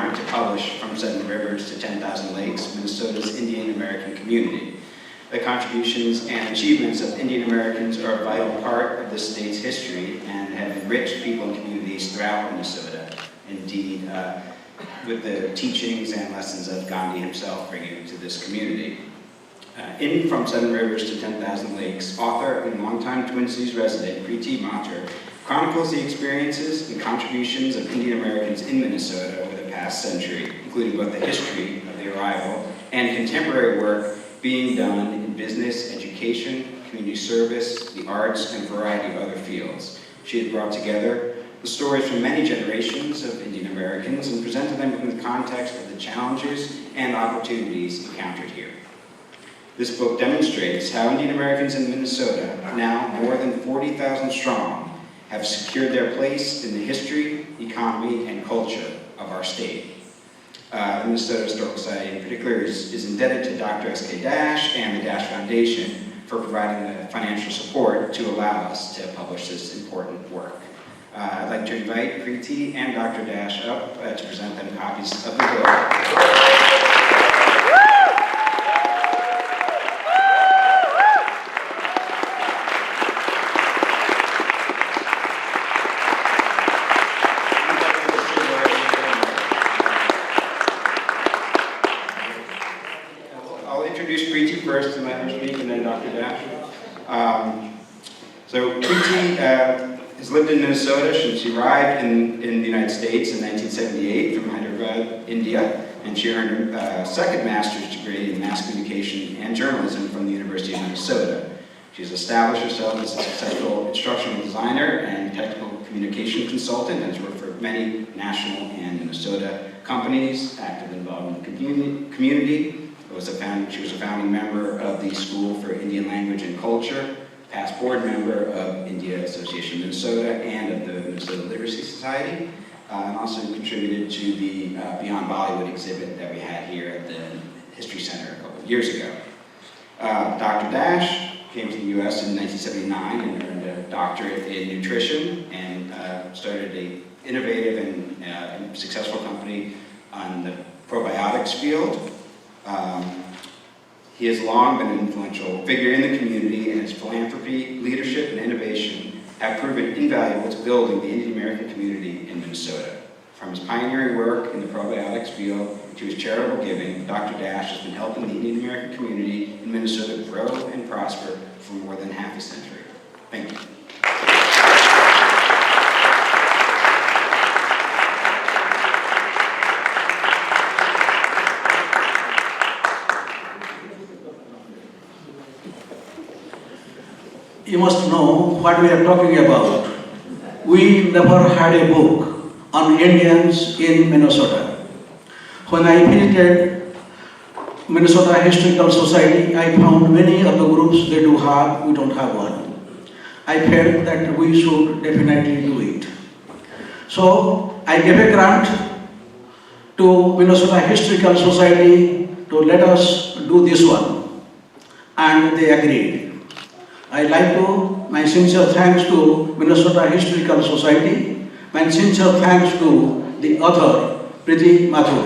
honored to publish From 7 Rivers to 10,000 Lakes, Minnesota's Indian American community. The contributions and achievements of Indian Americans are a vital part of the state's history and have enriched people and communities throughout Minnesota. Indeed, with the teachings and lessons of Gandhi himself bringing to this community. In From 7 Rivers to 10,000 Lakes, author and longtime Twin Cities resident Preeti Mathur chronicles the experiences and contributions of Indian Americans in Minnesota over the past century, including both the history of the arrival and contemporary work being done in business, education, community service, the arts, and a variety of other fields. She has brought together the stories from many generations of Indian Americans and presented them in the context of the challenges and opportunities encountered here. This book demonstrates how Indian Americans in Minnesota, now more than 40,000 strong, have secured their place in the history, economy, and culture of our state. The Minnesota Historical Society in particular is indebted to Dr. Dash and the Dash Foundation for providing the financial support to allow us to publish this important work. I'd like to invite Preeti and Dr. Dash up to present them copies of the book. First, and let her speak, and then Dr. Dash. So Preeti has lived in Minnesota since she arrived in the United States in 1978 from Hyderabad, India, and she earned her second master's degree in mass communication and journalism from the University of Minnesota. She's established herself as a successful instructional designer and technical communication consultant, and has worked for many national and Minnesota companies, active involved in the community. She was a founding member of the School for Indian Language and Culture, past board member of India Association Minnesota and of the Minnesota Literacy Society, and also contributed to the Beyond Bollywood exhibit that we had here at the History Center a couple of years ago. Dr. Dash came to the U.S. in 1979 and earned a doctorate in nutrition and started an innovative and successful company on the probiotics field. He has long been an influential figure in the community, and his philanthropy, leadership, and innovation have proven invaluable to building the Indian American community in Minnesota. From his pioneering work in the probiotics field to his charitable giving, Dr. Dash has been helping the Indian American community in Minnesota grow and prosper for more than half a century. Thank you. You must know what we are talking about. We never had a book on Indians in Minnesota. When I visited Minnesota Historical Society, I found many of the groups they do have, we don't have one. I felt that we should definitely do it. So I gave a grant to Minnesota Historical Society to let us do this one, and they agreed. I'd like to, my sincere thanks to Minnesota Historical Society, my sincere thanks to the author, Preeti Mathur,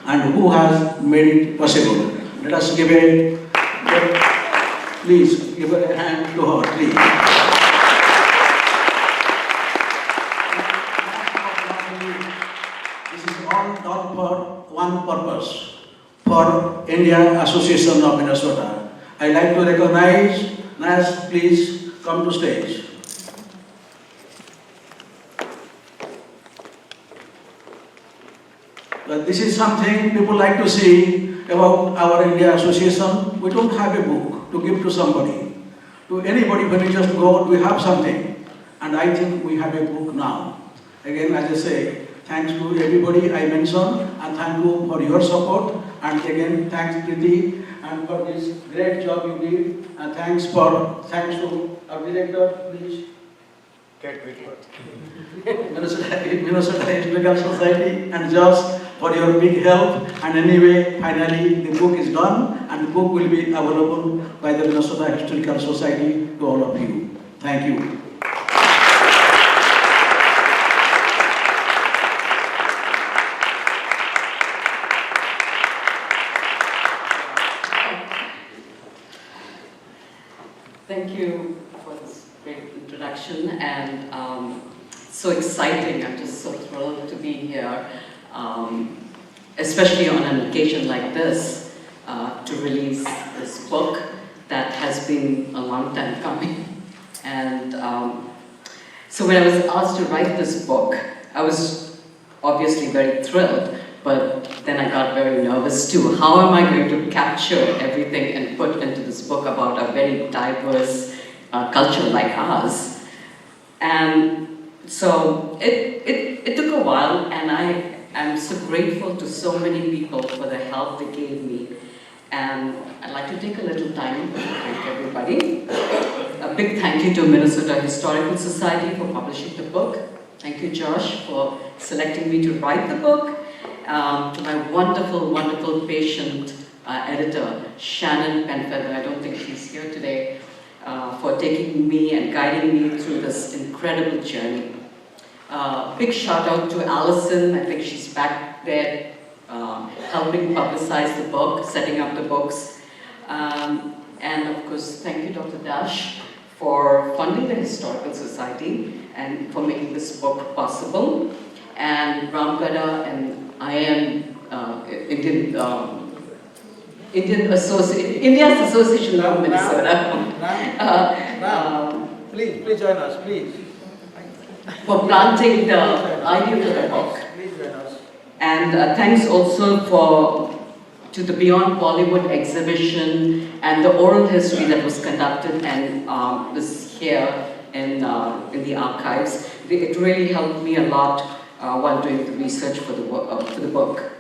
and who has made it possible. Let us give please give a hand to her, please. This is all done for one purpose, for Indian Association of Minnesota. I'd like to recognize Nas, please come to stage. This is something people like to see about our India Association. We don't have a book to give to somebody. To anybody, when we just go, we have something. And I think we have a book now. Again, as I say, thanks to everybody I mentioned, and thank you for your support. And again, thanks Preeti, and for this great job you did. And thanks to our director, please. Minnesota Historical Society, and just for your big help. And anyway, finally, the book is done, and the book will be available by the Minnesota Historical Society to all of you. Thank you. Thank you for this great introduction, and so exciting. I'm just so thrilled to be here, especially on an occasion like this, to release this book that has been a long time coming. And so when I was asked to write this book, I was obviously very thrilled, but then I got very nervous too. How am I going to capture everything and put into this book about a very diverse culture like ours? And so it took a while, and I am so grateful to so many people for the help they gave me. And I'd like to take a little time to thank everybody. A big thank you to Minnesota Historical Society for publishing the book. Thank you, Josh, for selecting me to write the book. To my wonderful, wonderful patient editor, Shannon Penfeather, I don't think she's here today, for taking me and guiding me through this incredible journey. Big shout out to Allison, I think she's back there helping publicize the book, setting up the books. And of course, thank you, Dr.Dash, for funding the Historical Society and for making this book possible. And Ramgada and I am India's Association of Minnesota. Please join us, please. For planting the idea for the book. Please join us. And thanks also to the Beyond Bollywood exhibition and the oral history that was conducted and was here in the archives. It really helped me a lot while doing the research for the book.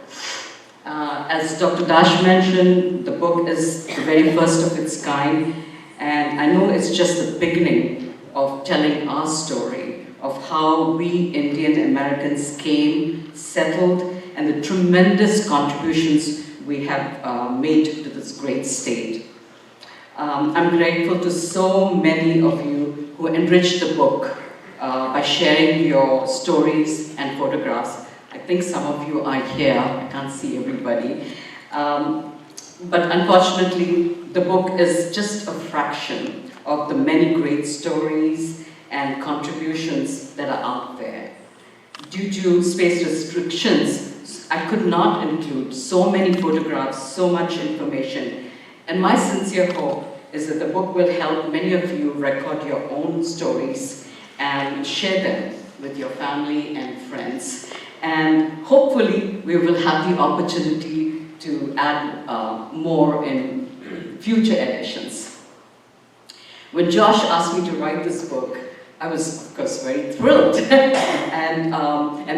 As Dr. Dash mentioned, the book is the very first of its kind, and I know it's just the beginning of telling our story of how we Indian Americans came, settled, and the tremendous contributions we have made to this great state. I'm grateful to so many of you who enriched the book by sharing your stories and photographs. I think some of you are here, I can't see everybody. But unfortunately, the book is just a fraction of the many great stories and contributions that are out there. Due to space restrictions, I could not include so many photographs, so much information. And my sincere hope is that the book will help many of you record your own stories and share them with your family and friends. And hopefully, we will have the opportunity to add more in future editions. When Josh asked me to write this book, I was, of course, very thrilled. and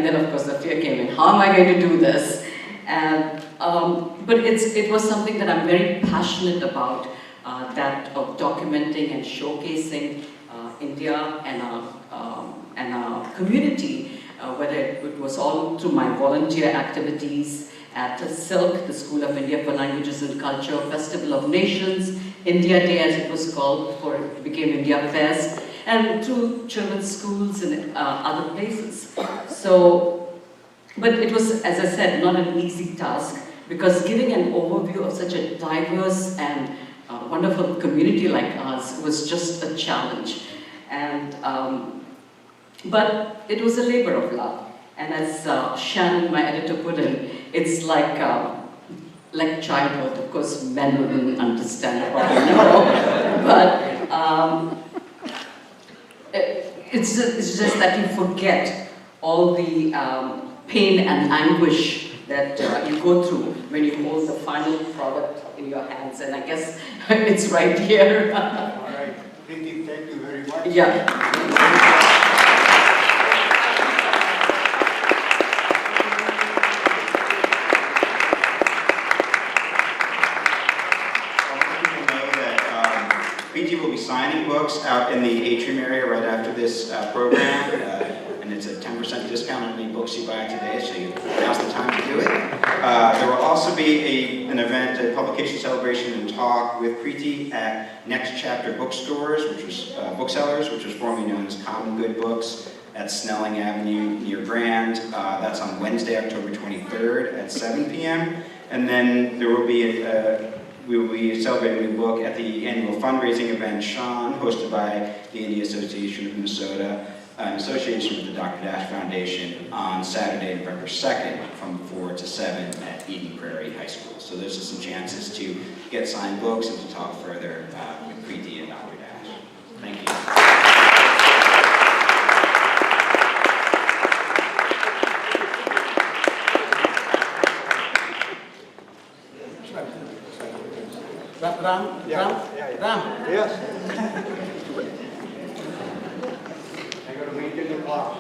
then, of course, the fear came in. How am I going to do this? And, but it was something that I'm very passionate about, that of documenting and showcasing India and our community, whether it was all through my volunteer activities at Silk, the School of India for Languages and Culture, Festival of Nations, India Day as it was called before it became India Fest, and through children's schools and other places. So, but it was, as I said, not an easy task, because giving an overview of such a diverse and wonderful community like ours was just a challenge. And, but it was a labor of love. And as Shannon, my editor, put in, it's like childhood. Of course, men wouldn't understand what I know, but it's just that you forget all the pain and anguish that you go through when you hold the final product in your hands. And I guess it's right here. All right, Preeti, thank you very much. Yeah. Preeti will be signing books out in the atrium area right after this program, and it's a 10% discount on any books you buy today, so now's the time to do it. There will also be an event, a publication celebration and talk with Preeti at Next Chapter Bookstores, which was booksellers, which was formerly known as Common Good Books at Snelling Avenue near Grand. That's on Wednesday, October 23rd at 7 p.m. And then there will be We will be celebrating the book at the annual fundraising event, Sean, hosted by the Indian Association of Minnesota, in association with the Dr.Dash Foundation, on Saturday, November 2nd, from 4 to 7 at Eden Prairie High School. So those are some chances to get signed books and to talk further with Preeti and Dr. Dash. Thank you. Ram? Yes. I got to maintain the clock.